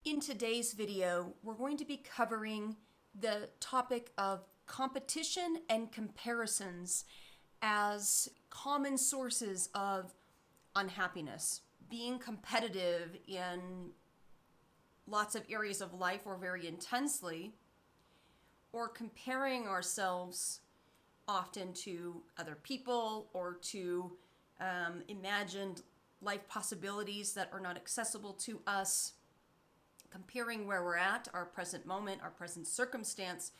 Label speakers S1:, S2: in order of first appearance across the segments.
S1: In today's video, we're going to be covering the topic of competition and comparisons as common sources of unhappiness. Being competitive in lots of areas of life or very intensely, or comparing ourselves often to other people or to imagined life possibilities that are not accessible to us. Comparing where we're at, our present moment, our present circumstance,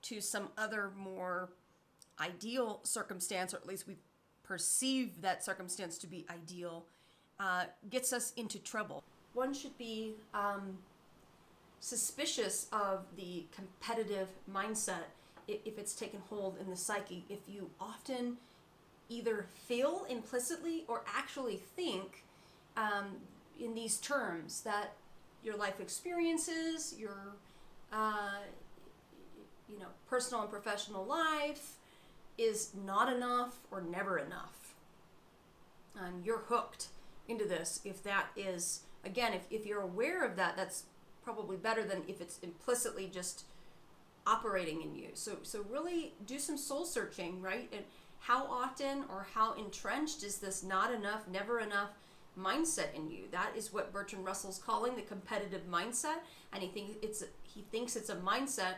S1: to some other more ideal circumstance, or at least we perceive that circumstance to be ideal, gets us into trouble. One should be suspicious of the competitive mindset if it's taken hold in the psyche. If you often either feel implicitly or actually think in these terms that your life experiences, your personal and professional life is not enough or never enough. You're hooked into this. If that is, again, if you're aware of that, that's probably better than if it's implicitly just operating in you. So really do some soul searching, right? And how often or how entrenched is this not enough, never enough mindset in you? That is what Bertrand Russell's calling the competitive mindset, and he thinks it's a mindset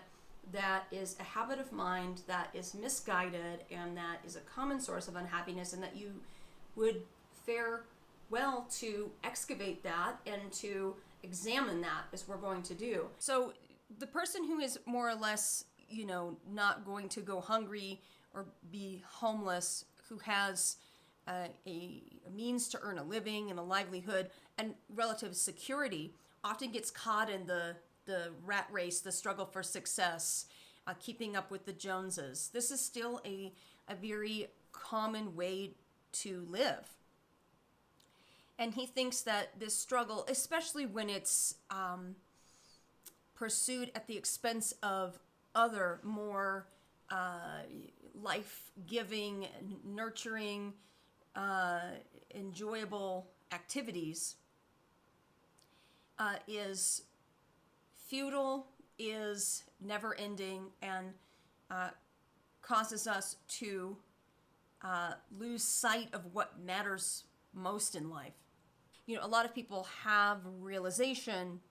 S1: that is a habit of mind that is misguided and that is a common source of unhappiness, and that you would fare well to excavate that and to examine that, as we're going to do. So the person who is more or less, not going to go hungry or be homeless, who has a means to earn a living and a livelihood and relative security, often gets caught in the rat race, the struggle for success, keeping up with the Joneses. This is still a very common way to live. And he thinks that this struggle, especially when it's pursued at the expense of other more life-giving, nurturing, enjoyable activities, is futile, is never-ending, and causes us to lose sight of what matters most in life. A lot of people have realization,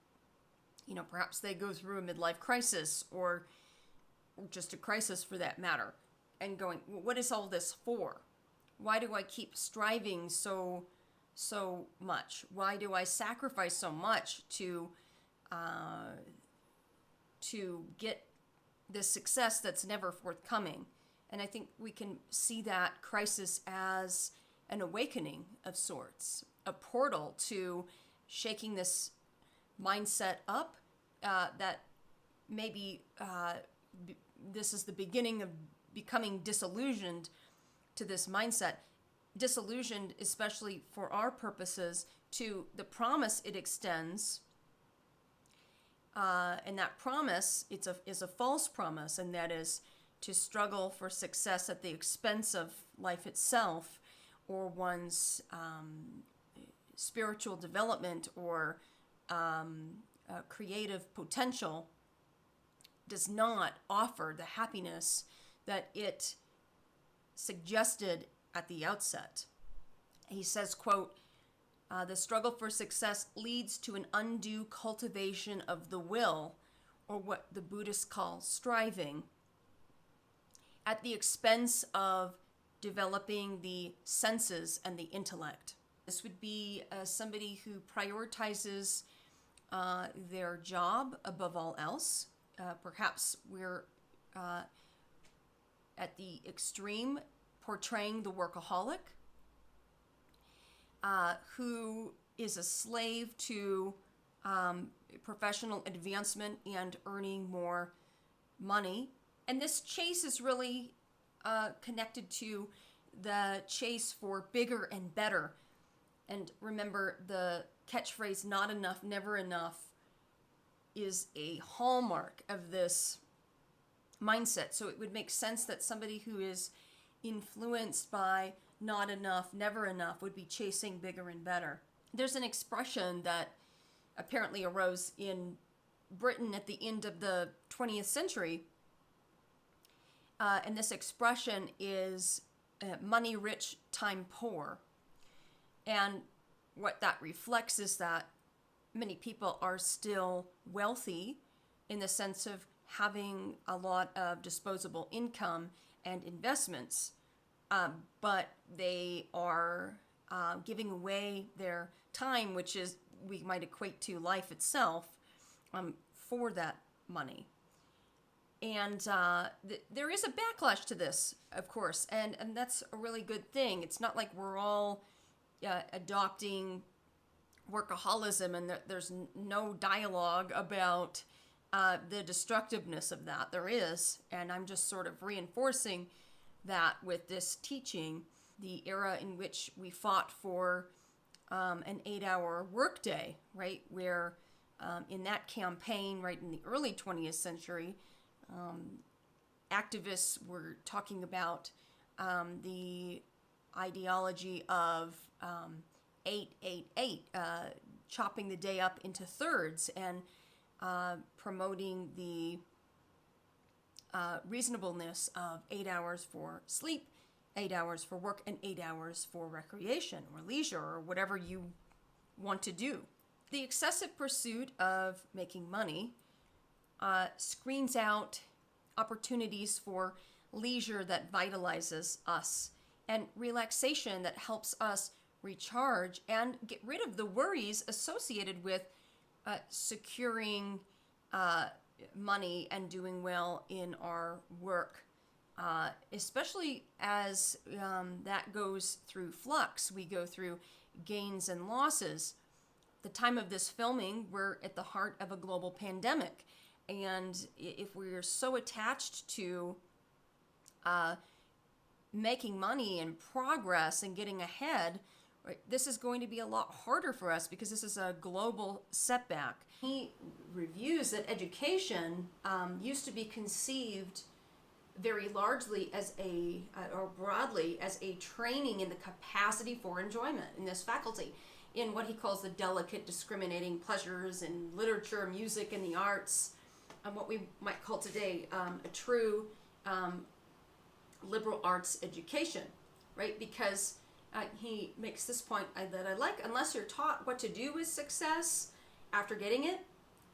S1: perhaps they go through a midlife crisis or just a crisis for that matter, and going, what is all this for? Why do I keep striving so much? Why do I sacrifice so much to get this success that's never forthcoming? And I think we can see that crisis as an awakening of sorts, a portal to shaking this mindset up, that maybe this is the beginning of becoming disillusioned to this mindset. Disillusioned, especially for our purposes, to the promise it extends. And that promise is a false promise, and that is to struggle for success at the expense of life itself, or one's spiritual development or creative potential, does not offer the happiness that it suggested at the outset. He says, quote, the struggle for success leads to an undue cultivation of the will, or what the Buddhists call striving, at the expense of developing the senses and the intellect. This would be somebody who prioritizes their job above all else. Perhaps we're at the extreme portraying the workaholic, who is a slave to professional advancement and earning more money. And this chase is really connected to the chase for bigger and better. And remember, the catchphrase, not enough, never enough, is a hallmark of this mindset. So it would make sense that somebody who is influenced by not enough, never enough, would be chasing bigger and better. There's an expression that apparently arose in Britain at the end of the 20th century, and this expression is money rich, time poor. And what that reflects is that many people are still wealthy in the sense of having a lot of disposable income and investments, but they are giving away their time, which is we might equate to life itself, for that money. And there is a backlash to this, of course, and that's a really good thing. It's not like we're all adopting workaholism and there's no dialogue about the destructiveness of that. There is, and I'm just sort of reinforcing that with this teaching, the era in which we fought for an 8-hour workday, right, where in that campaign, right in the early 20th century, activists were talking about the ideology of 8-8-8, chopping the day up into thirds and promoting the reasonableness of 8 hours for sleep, 8 hours for work, and 8 hours for recreation or leisure or whatever you want to do. The excessive pursuit of making money screens out opportunities for leisure that vitalizes us and relaxation that helps us recharge and get rid of the worries associated with securing money and doing well in our work, especially as that goes through flux. We go through gains and losses. The time of this filming, we're at the heart of a global pandemic. And if we're so attached to making money and progress and getting ahead, right, this is going to be a lot harder for us because this is a global setback. He reviews that education used to be conceived very largely as or broadly as a training in the capacity for enjoyment in this faculty, in what he calls the delicate discriminating pleasures in literature, music, and the arts, and what we might call today a true liberal arts education, right? Because he makes this point that I like: unless you're taught what to do with success after getting it,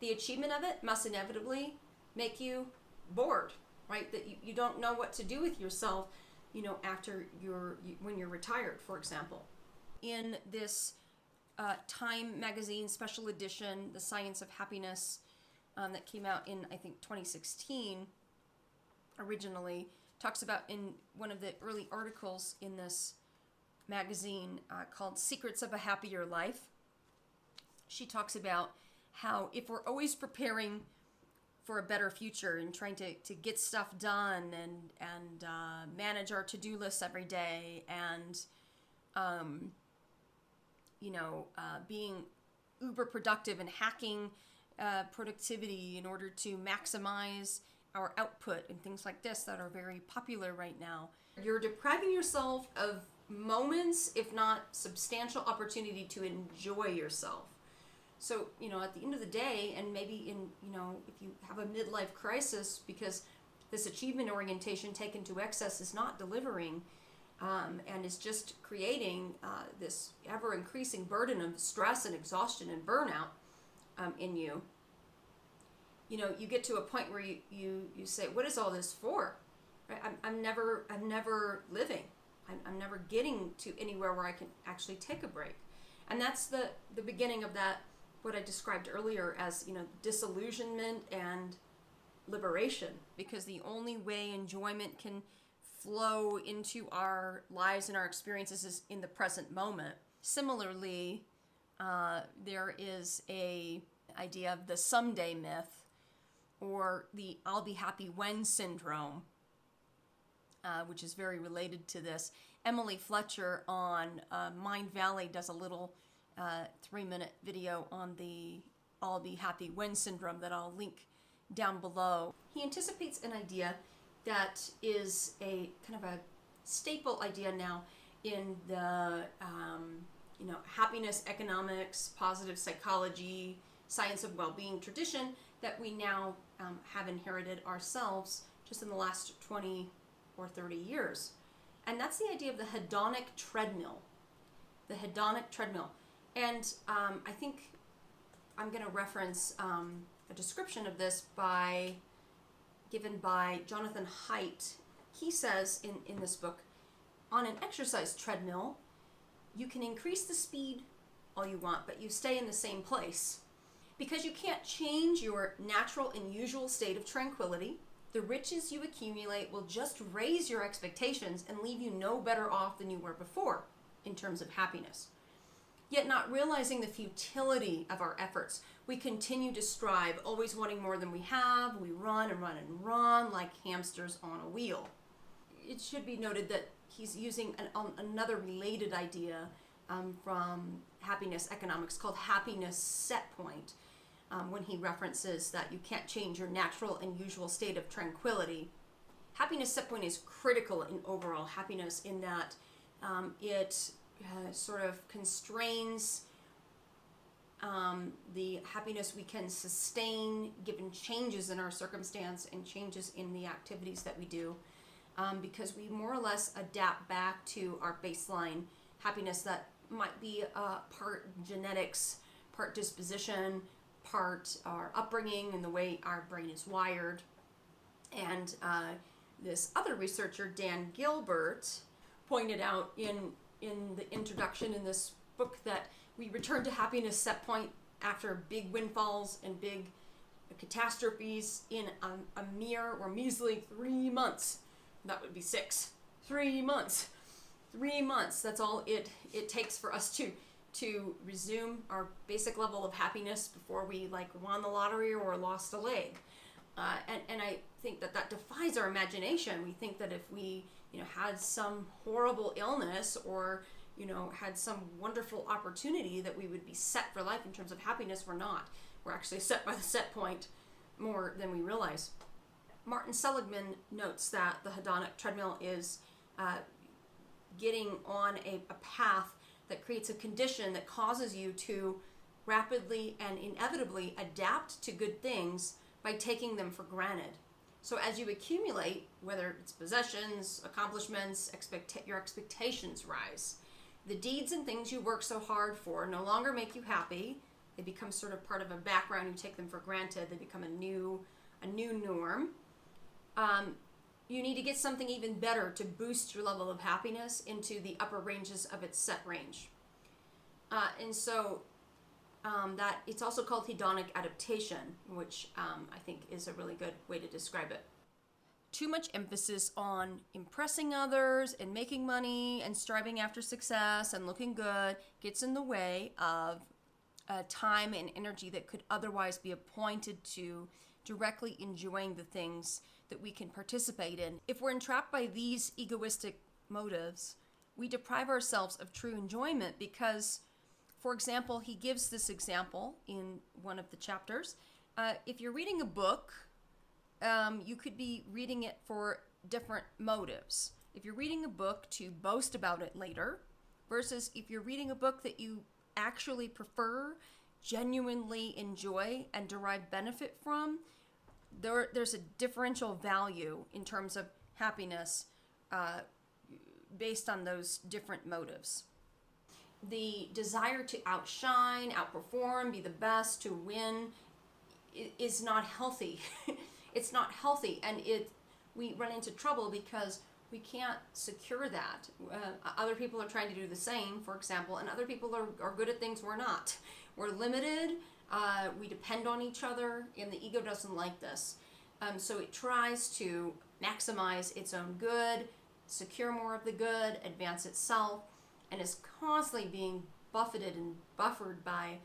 S1: the achievement of it must inevitably make you bored, right? That you don't know what to do with yourself, after when you're retired, for example. In this Time magazine special edition, The Science of Happiness, that came out in, I think, 2016, originally, talks about, in one of the early articles in this magazine called Secrets of a Happier Life, she talks about how if we're always preparing for a better future and trying to get stuff done and manage our to-do lists every day and being uber productive and hacking productivity in order to maximize our output and things like this that are very popular right now, you're depriving yourself of moments, if not substantial opportunity to enjoy yourself. So, at the end of the day, and maybe if you have a midlife crisis because this achievement orientation taken to excess is not delivering, and is just creating this ever-increasing burden of stress and exhaustion and burnout in you, you get to a point where you say, what is all this for? Right? I'm never living. I'm never getting to anywhere where I can actually take a break. And that's the beginning of that, what I described earlier as, disillusionment and liberation. Because the only way enjoyment can flow into our lives and our experiences is in the present moment. Similarly, there is a idea of the someday myth, or the I'll be happy when syndrome, which is very related to this. Emily Fletcher on Mind Valley does a little 3-minute video on the I'll be happy when syndrome that I'll link down below. He anticipates an idea that is a kind of a staple idea now in the happiness economics, positive psychology, science of well-being tradition that we now have inherited ourselves just in the last 20 or 30 years. And that's the idea of the hedonic treadmill. The hedonic treadmill. And I think I'm going to reference a description of this given by Jonathan Haidt. He says in this book, on an exercise treadmill, you can increase the speed all you want, but you stay in the same place. Because you can't change your natural and usual state of tranquility, the riches you accumulate will just raise your expectations and leave you no better off than you were before in terms of happiness. Yet not realizing the futility of our efforts, we continue to strive, always wanting more than we have. We run and run and run like hamsters on a wheel. It should be noted that he's using another related idea from happiness economics called happiness set point, when he references that you can't change your natural and usual state of tranquility. Happiness set point is critical in overall happiness in that it sort of constrains the happiness we can sustain given changes in our circumstance and changes in the activities that we do, because we more or less adapt back to our baseline happiness that might be part genetics, part disposition, part our upbringing and the way our brain is wired. And this other researcher, Dan Gilbert, pointed out in the introduction in this book that we return to happiness set point after big windfalls and big catastrophes in a mere or measly 3 months. That would be 6. 3 months. 3 months. That's all it takes for us to resume our basic level of happiness before we won the lottery or lost a leg. And I think that defies our imagination. We think that if we had some horrible illness or had some wonderful opportunity that we would be set for life in terms of happiness. We're not. We're actually set by the set point more than we realize. Martin Seligman notes that the hedonic treadmill is getting on a path that creates a condition that causes you to rapidly and inevitably adapt to good things by taking them for granted. So as you accumulate, whether it's possessions, accomplishments, your expectations rise. The deeds and things you work so hard for no longer make you happy. They become sort of part of a background. You take them for granted. They become a new norm. You need to get something even better to boost your level of happiness into the upper ranges of its set range. And so that it's also called hedonic adaptation, which I think is a really good way to describe it. Too much emphasis on impressing others and making money and striving after success and looking good gets in the way of time and energy that could otherwise be appointed to directly enjoying the things that we can participate in. If we're entrapped by these egoistic motives, we deprive ourselves of true enjoyment because, for example, he gives this example in one of the chapters. If you're reading a book, you could be reading it for different motives. If you're reading a book to boast about it later, versus if you're reading a book that you actually prefer, genuinely enjoy, and derive benefit from, there's a differential value in terms of happiness based on those different motives. The desire to outshine, outperform, be the best, to win is not healthy. It's not healthy, and we run into trouble because we can't secure that. Other people are trying to do the same, for example, and other people are good at things we're not. We're limited, we depend on each other, and the ego doesn't like this. So it tries to maximize its own good, secure more of the good, advance itself, and is constantly being buffeted and buffered by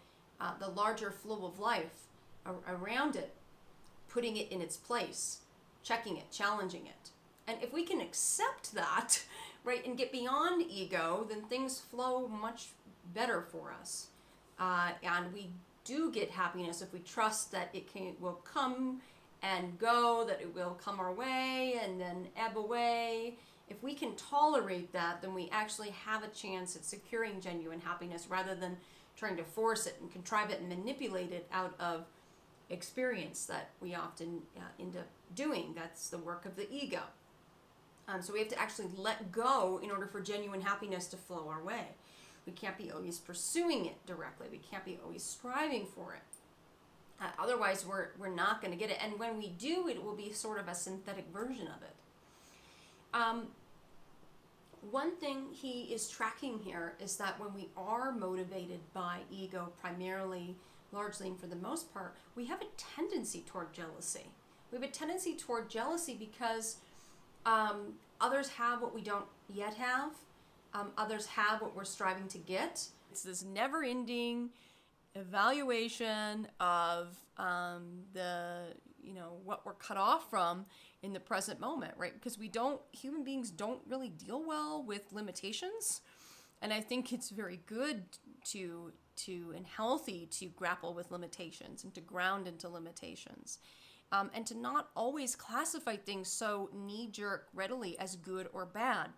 S1: the larger flow of life around it, putting it in its place, checking it, challenging it. And if we can accept that, right, and get beyond ego, then things flow much better for us. And we do get happiness if we trust that will come and go, that it will come our way and then ebb away. If we can tolerate that, then we actually have a chance at securing genuine happiness rather than trying to force it and contrive it and manipulate it out of experience that we often end up doing. That's the work of the ego. So we have to actually let go in order for genuine happiness to flow our way. We can't be always pursuing it directly. We can't be always striving for it. Otherwise, we're not going to get it. And when we do, it will be sort of a synthetic version of it. One thing he is tracking here is that when we are motivated by ego, primarily, largely, and for the most part, we have a tendency toward jealousy. We have a tendency toward jealousy because others have what we don't yet have. Others have what we're striving to get. It's this never-ending evaluation of what we're cut off from in the present moment, right? Because human beings don't really deal well with limitations, and I think it's very good to and healthy to grapple with limitations and to ground into limitations, and to not always classify things so knee-jerk readily as good or bad.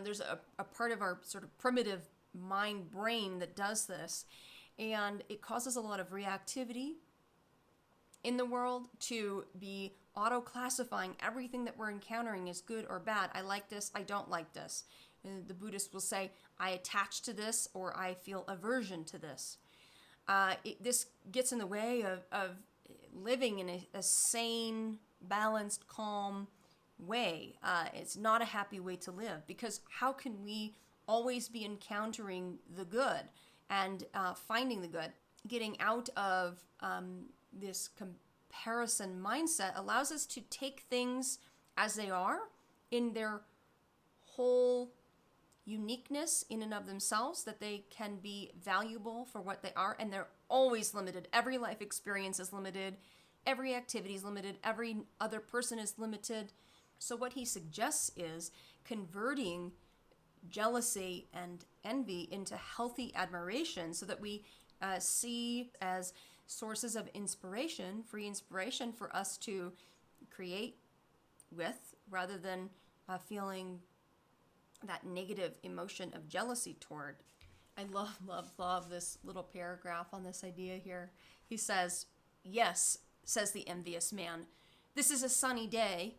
S1: There's a part of our sort of primitive mind brain that does this, and it causes a lot of reactivity in the world to be auto-classifying everything that we're encountering as good or bad. I like this, I don't like this. And the Buddhist will say, I attach to this, or I feel aversion to this. This gets in the way of living in a sane, balanced, calm way. It's not a happy way to live, because how can we always be encountering the good and finding the good? Getting out of this comparison mindset allows us to take things as they are in their whole uniqueness in and of themselves, that they can be valuable for what they are, and they're always limited. Every life experience is limited. Every activity is limited. Every other person is limited. So what he suggests is converting jealousy and envy into healthy admiration, so that we see as sources of inspiration, free inspiration for us to create with, rather than feeling that negative emotion of jealousy toward. I love this little paragraph on this idea here. He says, "Yes," says the envious man, "this is a sunny day,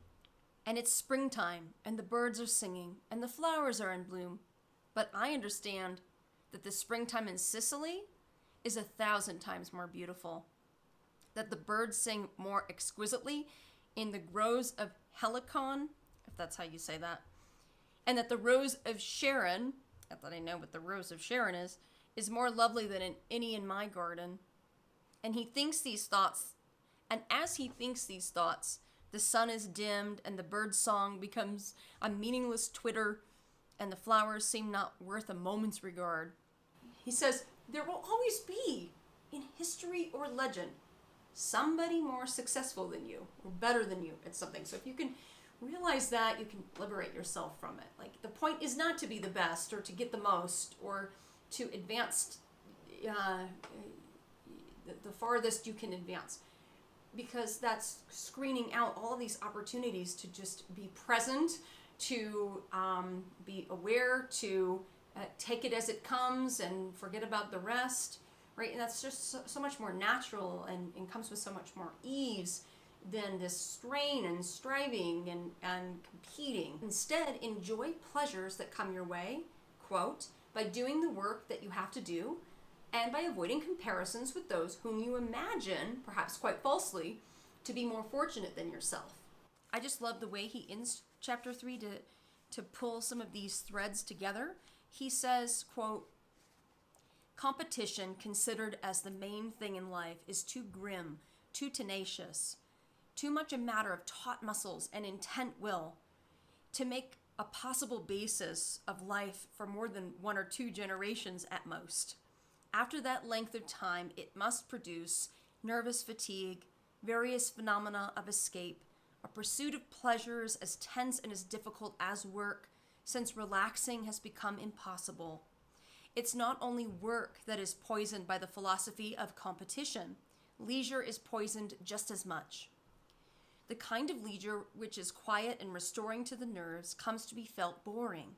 S1: and it's springtime, and the birds are singing, and the flowers are in bloom. But I understand that the springtime in Sicily is 1,000 times more beautiful, that the birds sing more exquisitely in the groves of Helicon," if that's how you say that, "and that the Rose of Sharon," not that I know what the Rose of Sharon is more lovely than any in my garden. And he thinks these thoughts, and as he thinks these thoughts, the sun is dimmed, and the bird's song becomes a meaningless twitter, and the flowers seem not worth a moment's regard. He says, there will always be, in history or legend, somebody more successful than you, or better than you at something. So if you can realize that, you can liberate yourself from it. Like, the point is not to be the best, or to get the most, or to advance the farthest you can advance, because that's screening out all these opportunities to just be present, to be aware, to take it as it comes and forget about the rest, right? And that's just so much more natural and comes with so much more ease than this strain and striving and competing. Instead, enjoy pleasures that come your way, quote, by doing the work that you have to do, and by avoiding comparisons with those whom you imagine, perhaps quite falsely, to be more fortunate than yourself. I just love the way he ends chapter 3 to pull some of these threads together. He says, quote, "Competition, considered as the main thing in life, is too grim, too tenacious, too much a matter of taut muscles and intent will, to make a possible basis of life for more than 1 or 2 generations at most. After that length of time, it must produce nervous fatigue, various phenomena of escape, a pursuit of pleasures as tense and as difficult as work, since relaxing has become impossible. It's not only work that is poisoned by the philosophy of competition. leisure is poisoned just as much. The kind of leisure which is quiet and restoring to the nerves comes to be felt boring.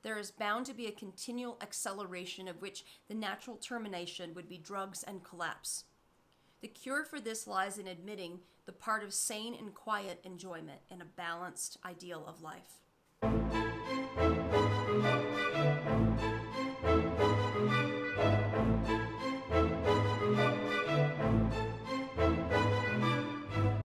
S1: There is bound to be a continual acceleration of which the natural termination would be drugs and collapse. The cure for this lies in admitting the part of sane and quiet enjoyment in a balanced ideal of life.